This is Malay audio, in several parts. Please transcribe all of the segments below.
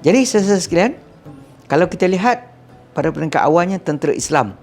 Jadi saudara sekalian, kalau kita lihat pada peringkat awalnya tentera Islam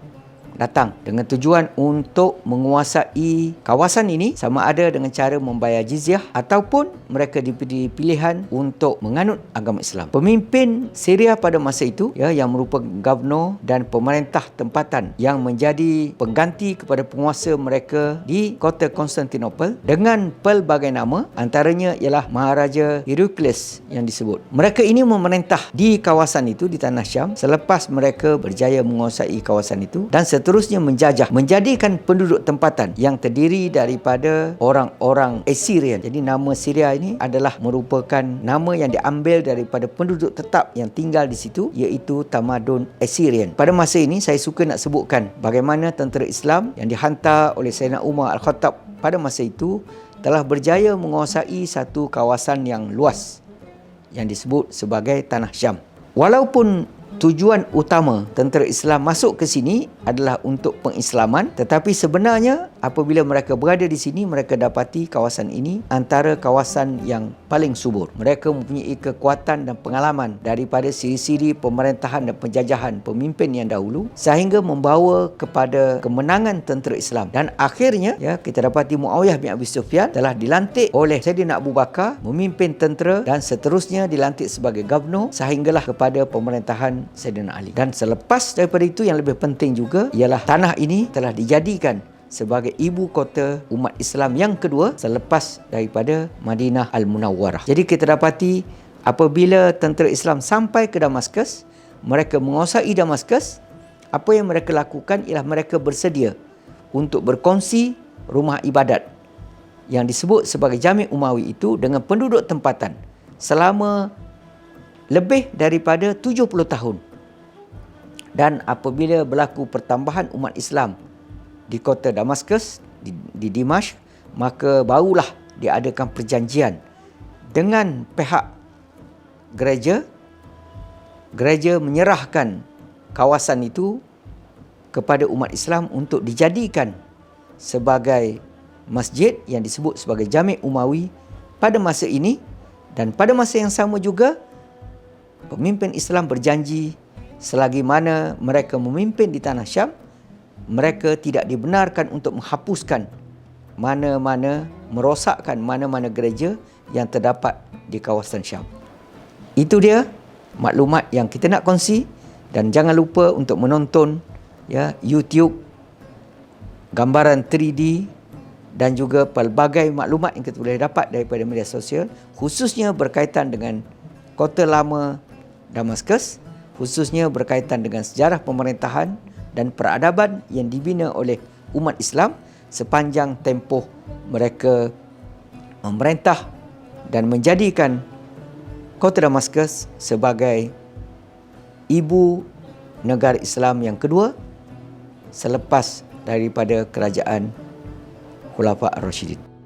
datang dengan tujuan untuk menguasai kawasan ini, sama ada dengan cara membayar jizyah ataupun mereka diberi pilihan untuk menganut agama Islam. Pemimpin Syria pada masa itu yang merupakan gubernur dan pemerintah tempatan yang menjadi pengganti kepada penguasa mereka di kota Konstantinopel dengan pelbagai nama, antaranya ialah Maharaja Heraklius yang disebut. Mereka ini memerintah di kawasan itu, di tanah Syam, selepas mereka berjaya menguasai kawasan itu dan seterusnya menjajah, menjadikan penduduk tempatan yang terdiri daripada orang-orang Assyrian. Jadi nama Syria ini adalah merupakan nama yang diambil daripada penduduk tetap yang tinggal di situ, iaitu tamadun Assyrian. Pada masa ini saya suka nak sebutkan bagaimana tentera Islam yang dihantar oleh Sayyidina Umar Al-Khattab pada masa itu telah berjaya menguasai satu kawasan yang luas yang disebut sebagai Tanah Syam. Walaupun tujuan utama tentera Islam masuk ke sini adalah untuk pengislaman, tetapi sebenarnya apabila mereka berada di sini, mereka dapati kawasan ini antara kawasan yang paling subur. Mereka mempunyai kekuatan dan pengalaman daripada siri-siri pemerintahan dan penjajahan pemimpin yang dahulu, sehingga membawa kepada kemenangan tentera Islam. Dan akhirnya kita dapati Muawiyah bin Abi Sufyan telah dilantik oleh Saidina Abu Bakar memimpin tentera dan seterusnya dilantik sebagai gubernur sehinggalah kepada pemerintahan Saidina Ali. Dan selepas daripada itu, yang lebih penting juga ialah tanah ini telah dijadikan sebagai ibu kota umat Islam yang kedua selepas daripada Madinah Al-Munawwarah. Jadi kita dapati apabila tentera Islam sampai ke Damaskus, mereka menguasai Damaskus, apa yang mereka lakukan ialah mereka bersedia untuk berkongsi rumah ibadat yang disebut sebagai Jami' Umawi itu dengan penduduk tempatan selama lebih daripada 70 tahun. Dan apabila berlaku pertambahan umat Islam di kota Damaskus, di Dimashq, maka barulah diadakan perjanjian dengan pihak gereja. Gereja menyerahkan kawasan itu kepada umat Islam untuk dijadikan sebagai masjid yang disebut sebagai Jami' Umawi pada masa ini. Dan pada masa yang sama juga, pemimpin Islam berjanji selagi mana mereka memimpin di tanah Syam, mereka tidak dibenarkan untuk menghapuskan merosakkan mana-mana gereja yang terdapat di kawasan Syam. Itu dia maklumat yang kita nak kongsi, dan jangan lupa untuk menonton YouTube gambaran 3D dan juga pelbagai maklumat yang kita boleh dapat daripada media sosial, khususnya berkaitan dengan kota lama Damaskus, khususnya berkaitan dengan sejarah pemerintahan dan peradaban yang dibina oleh umat Islam sepanjang tempoh mereka memerintah dan menjadikan kota Damaskus sebagai ibu negara Islam yang kedua selepas daripada kerajaan Khulafa' Ar-Rasyidin.